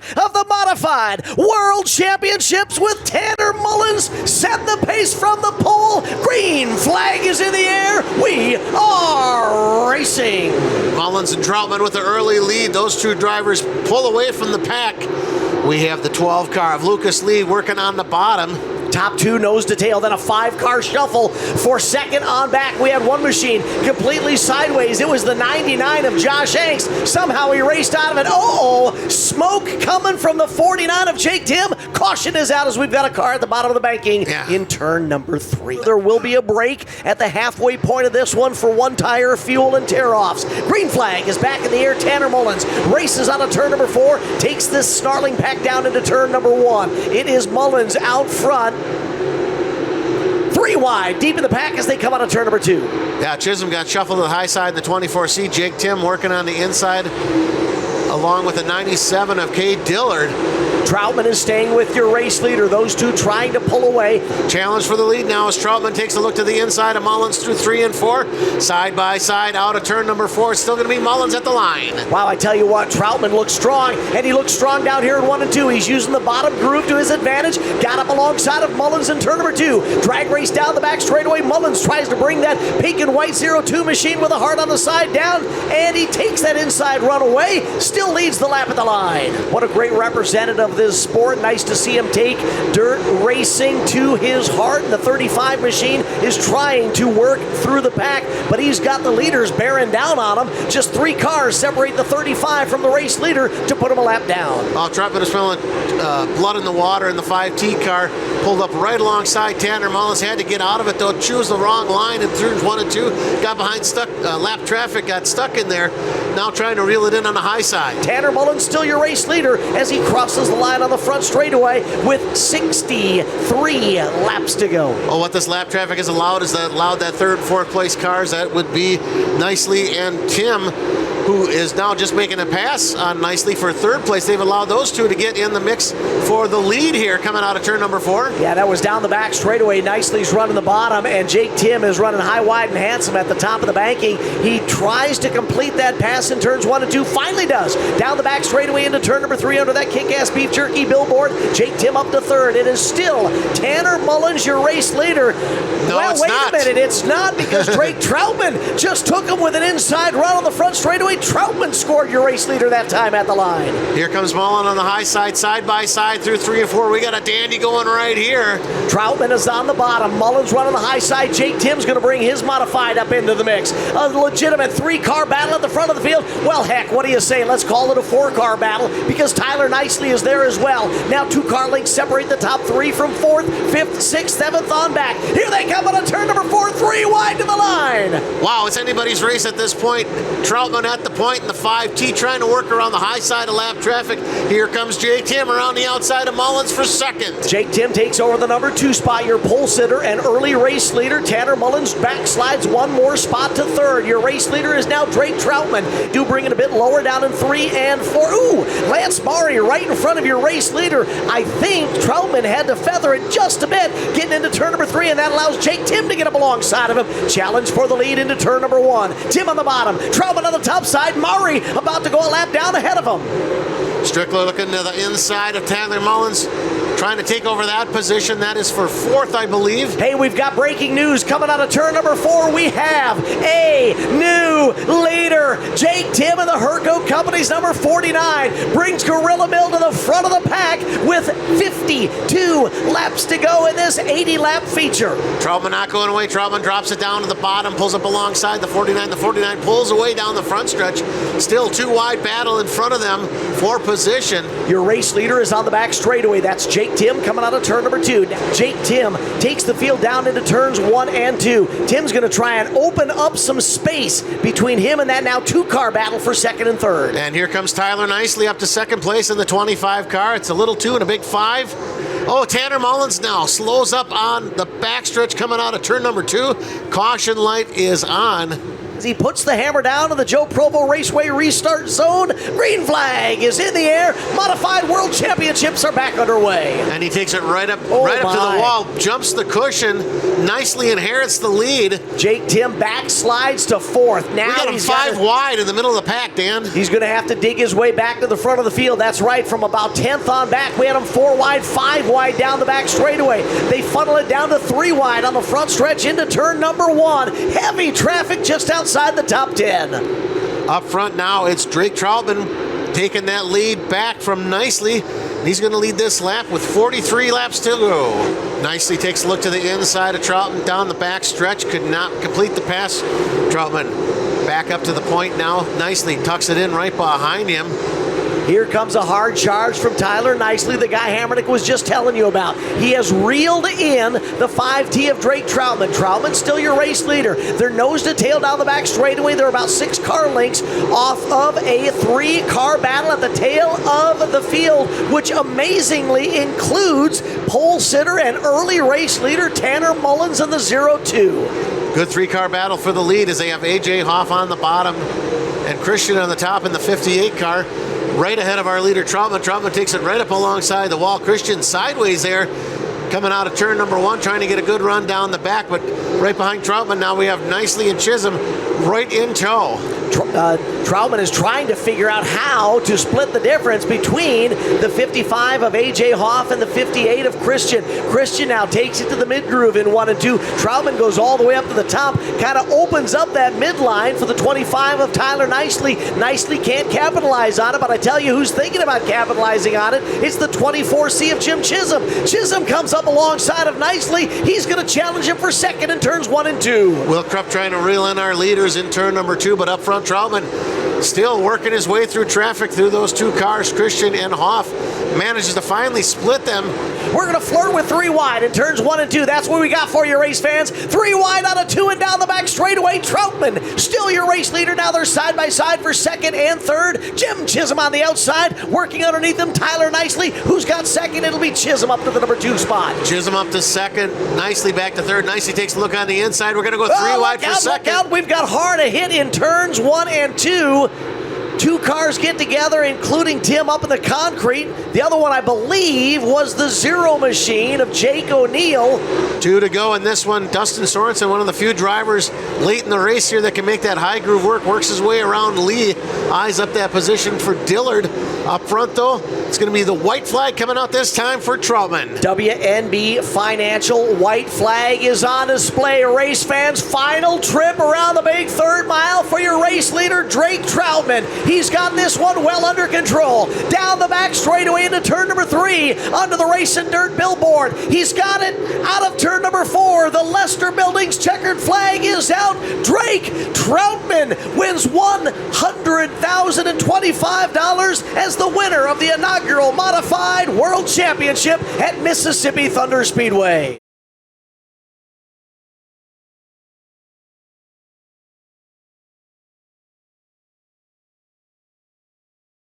start of the Modified World Championships with Tanner Mullins setting the pace from the pole. Green flag is in the air. We are racing. Mullins and Troutman with the early lead. Those two drivers pull away from the pack. We have the 12 car of Lucas Lee working on the bottom. Top two nose to tail, then a 5-car shuffle for second on back. We had one machine completely sideways. It was the 99 of Josh Hanks. Somehow he raced out of it. Smoke coming from the 49 of Jake Tim. Caution is out as we've got a car at the bottom of the banking in turn number 3. There will be a break at the halfway point of this one for one tire, fuel, and tear-offs. Green flag is back in the air. Tanner Mullins races out of turn number 4, takes this snarling pack down into turn number 1. It is Mullins out front. 3 wide, deep in the pack as they come out of turn number 2. Yeah, Chisholm got shuffled to the high side in the 24C. Jake Tim working on the inside along with the 97 of Cade Dillard. Troutman is staying with your race leader. Those two trying to pull away. Challenge for the lead now as Troutman takes a look to the inside of Mullins through 3 and 4. Side by side out of turn number 4. It's still going to be Mullins at the line. Wow, I tell you what, Troutman looks strong, and he looks strong down here in 1 and 2. He's using the bottom groove to his advantage. Got up alongside of Mullins in turn number 2. Drag race down the back straightaway. Mullins tries to bring that pink and white 02 machine with a heart on the side down, and he takes that inside run away. Still leads the lap at the line. What a great representative of this sport. Nice to see him take dirt racing to his heart. The 35 machine is trying to work through the pack, but he's got the leaders bearing down on him. Just 3 cars separate the 35 from the race leader to put him a lap down. Well, Troutman is smelling blood in the water in the 5T car. Pulled up right alongside Tanner Mullins. Had to get out of it, though. Choose the wrong line in turns 1 and 2. Got behind lap traffic, got stuck in there. Now trying to reel it in on the high side. Tanner Mullins still your race leader as he crosses the line on the front straightaway with 63 laps to go. Oh, what this lap traffic has allowed is that that 3rd and 4th place cars. That would be Nicely and Tim, who is now just making a pass on Nicely for 3rd place. They've allowed those two to get in the mix for the lead here coming out of turn number 4. Yeah, that was down the back straightaway. Nicely's running the bottom, and Jake Tim is running high, wide, and handsome at the top of the banking. He tries to complete that pass in turns 1 and 2. Finally does. Down the back straightaway into turn number 3 under that kick-ass beef jerky billboard. Jake Tim up to 3rd. It is still Tanner Mullins, your race leader. No, well, it's wait not. a minute. It's not, because Drake Troutman just took him with an inside run on the front straightaway. Troutman scored your race leader that time at the line. Here comes Mullins on the high side by side through 3 and 4. We got a dandy going right here. Troutman is on the bottom. Mullins running the high side. Jake Tim's going to bring his Modified up into the mix. A legitimate 3-car battle at the front of the field. Well, heck, what do you say? Let's call it a 4-car battle, because Tyler Nicely is there as well. Now 2-car links separate the top 3 from 4th, 5th, 6th, 7th on back. Here they come on a turn number 4, 3 wide to the line. Wow, it's anybody's race at this point. Troutman at the point in the 5T trying to work around the high side of lap traffic. Here comes Jake Tim around the outside of Mullins for 2nd. Jake Tim takes over the number 2 spot. Your pole sitter and early race leader. Tanner Mullins backslides 1 more spot to 3rd. Your race leader is now Drake Troutman. Do bring it a bit lower down in 3 and 4. Ooh, Lance Murray right in front of your race leader. I think Troutman had to feather it just a bit getting into turn number 3, and that allows Jake Tim to get up alongside of him. Challenge for the lead into turn number 1. Tim on the bottom. Troutman on the top side. Murray about to go a lap down ahead of him. Strickler looking to the inside of Tyler Mullins, trying to take over that position. That is for 4th, I believe. Hey, we've got breaking news coming out of turn number 4. We have a new leader. Jake Tim of the Herco Company's number 49 brings Gorilla Mill to the front of the pack with 52 laps to go in this 80-lap feature. Troutman not going away. Troutman drops it down to the bottom, pulls up alongside the 49. The 49 pulls away down the front stretch. Still 2-wide battle in front of them for position. Your race leader is on the back straightaway. That's Jake Tim coming out of turn number 2. Jake Tim takes the field down into turns 1 and 2. Tim's going to try and open up some space between him and that now 2-car battle for 2nd and 3rd. And here comes Tyler Nicely up to 2nd place in the 25 car. It's a little 2 and a big 5. Oh, Tanner Mullins now slows up on the backstretch coming out of turn number 2. Caution light is on. as he puts the hammer down in the Joe Provo Raceway restart zone. Green flag is in the air. Modified World Championships are back underway. And he takes it right up to the wall, jumps the cushion, nicely inherits the lead. Jake Tim backslides to fourth. Now we got him 5 wide in the middle of the pack, Dan. He's going to have to dig his way back to the front of the field. That's right, from about 10th on back. We had him 4 wide, 5 wide down the back straightaway. They funnel it down to 3 wide on the front stretch into turn number 1. Heavy traffic just outside the top 10. Up front now, it's Drake Troutman taking that lead back from Nicely. He's going to lead this lap with 43 laps to go. Nicely takes a look to the inside of Troutman down the back stretch. Could not complete the pass. Troutman back up to the point now. Nicely tucks it in right behind him. Here comes a hard charge from Tyler Nicely, the guy Hammernick was just telling you about. He has reeled in the 5T of Drake Troutman. Troutman's still your race leader. They're nose to tail down the back straightaway. They're about 6 car lengths off of a 3-car battle at the tail of the field, which amazingly includes pole sitter and early race leader Tanner Mullins in the 0-2. Good 3-car battle for the lead as they have AJ Hoff on the bottom and Christian on the top in the 58 car. Right ahead of our leader, Troutman. Troutman takes it right up alongside the wall. Christian sideways there, coming out of turn number 1, trying to get a good run down the back, but right behind Troutman now we have Nicely and Chisholm right in tow. Troutman is trying to figure out how to split the difference between the 55 of AJ Hoff and the 58 of Christian. Christian now takes it to the mid-groove in 1 and 2. Troutman goes all the way up to the top, kind of opens up that midline for the 25 of Tyler Nicely. Nicely can't capitalize on it, but I tell you who's thinking about capitalizing on it. It's the 24C of Jim Chisholm. Chisholm comes up alongside of Nicely. He's going to challenge him for second in turns 1 and 2. Will Krupp trying to reel in our leaders in turn number 2, but up front Troutman still working his way through traffic through those 2 cars. Christian and Hoff manages to finally split them. We're going to flirt with 3 wide in turns 1 and 2. That's what we got for you, race fans. 3 wide out of 2 and down the back straightaway. Troutman still your race leader. Now they're side by side for second and third. Jim Chisholm on the outside, working underneath them. Tyler Nicely. Who's got second? It'll be Chisholm up to the number 2 spot. Chisholm up to second. Nicely back to third. Nicely takes a look on the inside. We're going to go 3 wide for second. Look out. We've got hard a hit in turns 1 and 2. 2 cars get together, including Tim up in the concrete. The other one, I believe, was the Zero Machine of Jake O'Neill. 2 to go in this one. Dustin Sorensen, one of the few drivers late in the race here that can make that high groove work, works his way around Lee. Eyes up that position for Dillard. Up front, though, it's going to be the white flag coming out this time for Troutman. WNB Financial white flag is on display. Race fans, final trip around the big 3rd mile for your race leader, Drake Troutman. He's got this one well under control. Down the back straightaway into turn number 3 under the Race and Dirt billboard. He's got it out of turn number 4. The Lester Buildings checkered flag is out. Drake Troutman wins $100,025 as the winner of the inaugural Modified World Championship at Mississippi Thunder Speedway.